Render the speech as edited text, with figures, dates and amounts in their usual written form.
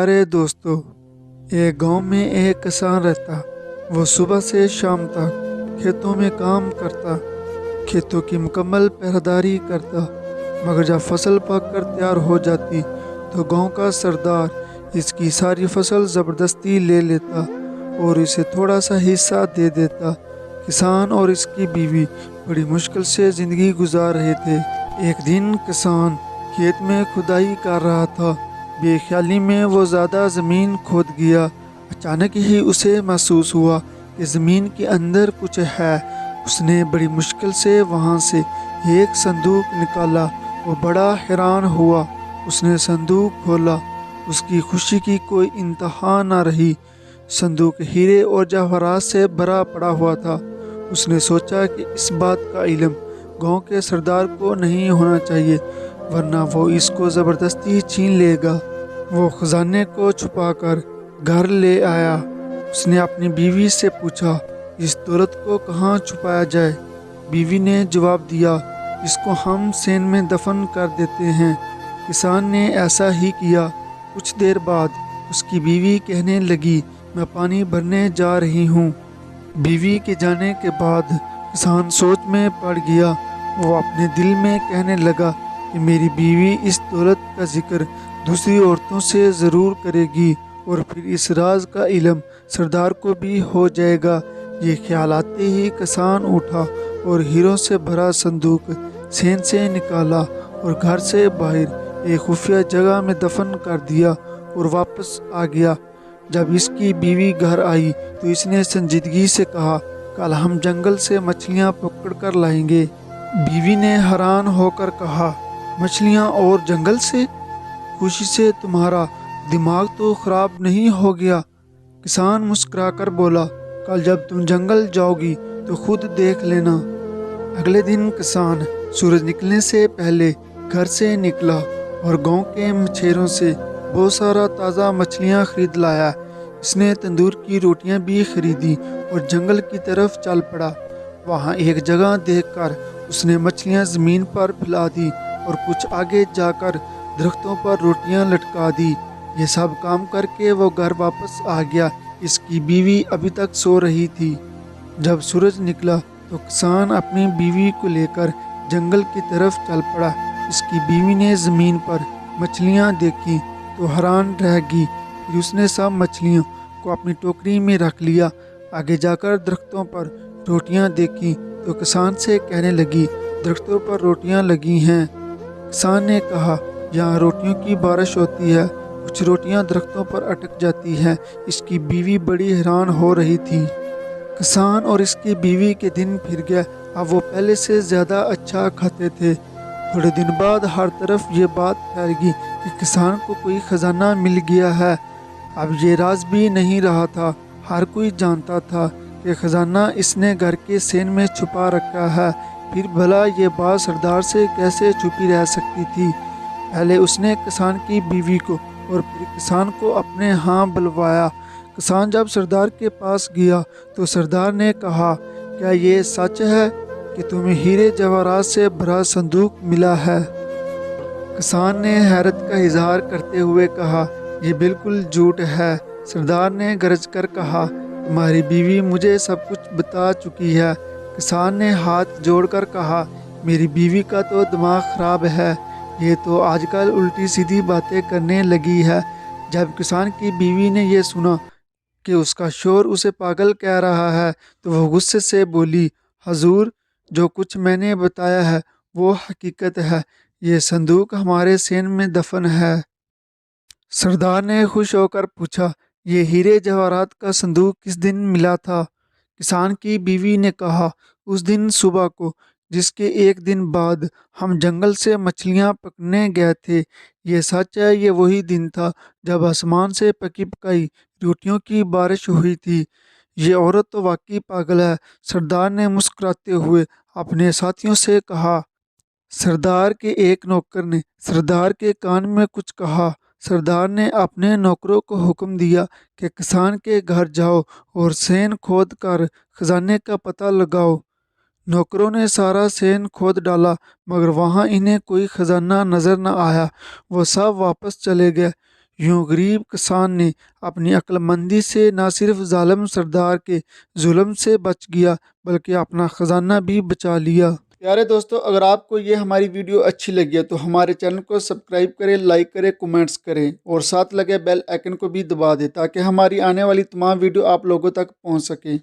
प्यारे दोस्तों, एक गांव में एक किसान रहता। वो सुबह से शाम तक खेतों में काम करता, खेतों की मुकम्मल पहरेदारी करता। मगर जब फसल पक कर तैयार हो जाती तो गांव का सरदार इसकी सारी फसल ज़बरदस्ती ले लेता और इसे थोड़ा सा हिस्सा दे देता। किसान और इसकी बीवी बड़ी मुश्किल से ज़िंदगी गुजार रहे थे। एक दिन किसान खेत में खुदाई कर रहा था। बेख्याली में वो ज़्यादा ज़मीन खोद गया। अचानक ही उसे महसूस हुआ कि ज़मीन के अंदर कुछ है। उसने बड़ी मुश्किल से वहाँ से एक संदूक निकाला। वो बड़ा हैरान हुआ। उसने संदूक खोला। उसकी खुशी की कोई इंतहा न रही। संदूक हीरे और जवाहरात से भरा पड़ा हुआ था। उसने सोचा कि इस बात का इल्म गांव के सरदार को नहीं होना चाहिए, वरना वो इसको ज़बरदस्ती छीन लेगा। वो खजाने को छुपाकर घर ले आया। उसने अपनी बीवी से पूछा, इस दौलत को कहाँ छुपाया जाए? बीवी ने जवाब दिया, इसको हम सेन में दफन कर देते हैं। किसान ने ऐसा ही किया। कुछ देर बाद उसकी बीवी कहने लगी, मैं पानी भरने जा रही हूँ। बीवी के जाने के बाद किसान सोच में पड़ गया। वो अपने दिल में कहने लगा कि मेरी बीवी इस दौलत का जिक्र दूसरी औरतों से ज़रूर करेगी और फिर इस राज का इल्म सरदार को भी हो जाएगा। ये ख्याल आते ही किसान उठा और हीरों से भरा संदूक सेन से निकाला और घर से बाहर एक खुफिया जगह में दफन कर दिया और वापस आ गया। जब इसकी बीवी घर आई तो इसने संजीदगी से कहा, कल हम जंगल से मछलियाँ पकड़ कर लाएंगे। बीवी ने हैरान होकर कहा, मछलियाँ और जंगल से? खुशी से तुम्हारा दिमाग तो खराब नहीं हो गया? किसान मुस्कुराकर बोला, कल जब तुम जंगल जाओगी तो खुद देख लेना। अगले दिन किसान सूरज निकलने से पहले घर से निकला और गांव के मछेरों से बहुत सारा ताज़ा मछलियां खरीद लाया। इसने तंदूर की रोटियां भी खरीदी और जंगल की तरफ चल पड़ा। वहां एक जगह देखकर उसने मछलियां ज़मीन पर फैला दी और कुछ आगे जाकर दरख्तों पर रोटियां लटका दी। ये सब काम करके वो घर वापस आ गया। इसकी बीवी अभी तक सो रही थी। जब सूरज निकला तो किसान अपनी बीवी को लेकर जंगल की तरफ चल पड़ा। इसकी बीवी ने ज़मीन पर मछलियां देखी तो हैरान रह गई। फिर उसने सब मछलियों को अपनी टोकरी में रख लिया। आगे जाकर दरख्तों पर रोटियां देखी तो किसान से कहने लगी, दरख्तों पर रोटियां लगी हैं। किसान ने कहा, यहाँ रोटियों की बारिश होती है, कुछ रोटियां दरख्तों पर अटक जाती हैं। इसकी बीवी बड़ी हैरान हो रही थी। किसान और इसकी बीवी के दिन फिर गए। अब वो पहले से ज़्यादा अच्छा खाते थे। थोड़े दिन बाद हर तरफ ये बात फैल गई कि किसान को कोई ख़जाना मिल गया है। अब ये राज भी नहीं रहा था। हर कोई जानता था कि ख़जाना इसने घर के सेन में छुपा रखा है। फिर भला ये बात सरदार से कैसे छुपी रह सकती थी? पहले उसने किसान की बीवी को और फिर किसान को अपने यहाँ बुलवाया। किसान जब सरदार के पास गया तो सरदार ने कहा, क्या ये सच है कि तुम्हें हीरे जवाहरात से भरा संदूक मिला है? किसान ने हैरत का इजहार करते हुए कहा, ये बिल्कुल झूठ है। सरदार ने गरज कर कहा, तुम्हारी बीवी मुझे सब कुछ बता चुकी है। किसान ने हाथ जोड़कर कहा, मेरी बीवी का तो दिमाग ख़राब है, ये तो आजकल उल्टी सीधी बातें करने लगी है। जब किसान की बीवी ने यह सुना कि उसका शोहर उसे पागल कह रहा है तो वह गुस्से से बोली, हजूर, जो कुछ मैंने बताया है वो हकीकत है। ये संदूक हमारे सेन में दफन है। सरदार ने खुश होकर पूछा, ये हीरे जवाहरात का संदूक किस दिन मिला था? किसान की बीवी ने कहा, उस दिन सुबह को, जिसके एक दिन बाद हम जंगल से मछलियां पकड़ने गए थे। ये सच है, ये वही दिन था जब आसमान से पकी पकाई रोटियों की बारिश हुई थी। ये औरत तो वाकई पागल है। सरदार ने मुस्कुराते हुए अपने साथियों से कहा। सरदार के एक नौकर ने सरदार के कान में कुछ कहा। सरदार ने अपने नौकरों को हुक्म दिया कि किसान के घर जाओ और सेन खोद कर खजाने का पता लगाओ। नौकरों ने सारा सेन खोद डाला मगर वहाँ इन्हें कोई खजाना नजर न आया। वो सब वापस चले गए। यूं गरीब किसान ने अपनी अक्लमंदी से न सिर्फ जालिम सरदार के जुल्म से बच गया बल्कि अपना खजाना भी बचा लिया। प्यारे दोस्तों, अगर आपको ये हमारी वीडियो अच्छी लगी है तो हमारे चैनल को सब्सक्राइब करें, लाइक करें, कमेंट्स करें और साथ लगे बेल आइकन को भी दबा दें ताकि हमारी आने वाली तमाम वीडियो आप लोगों तक पहुंच सके।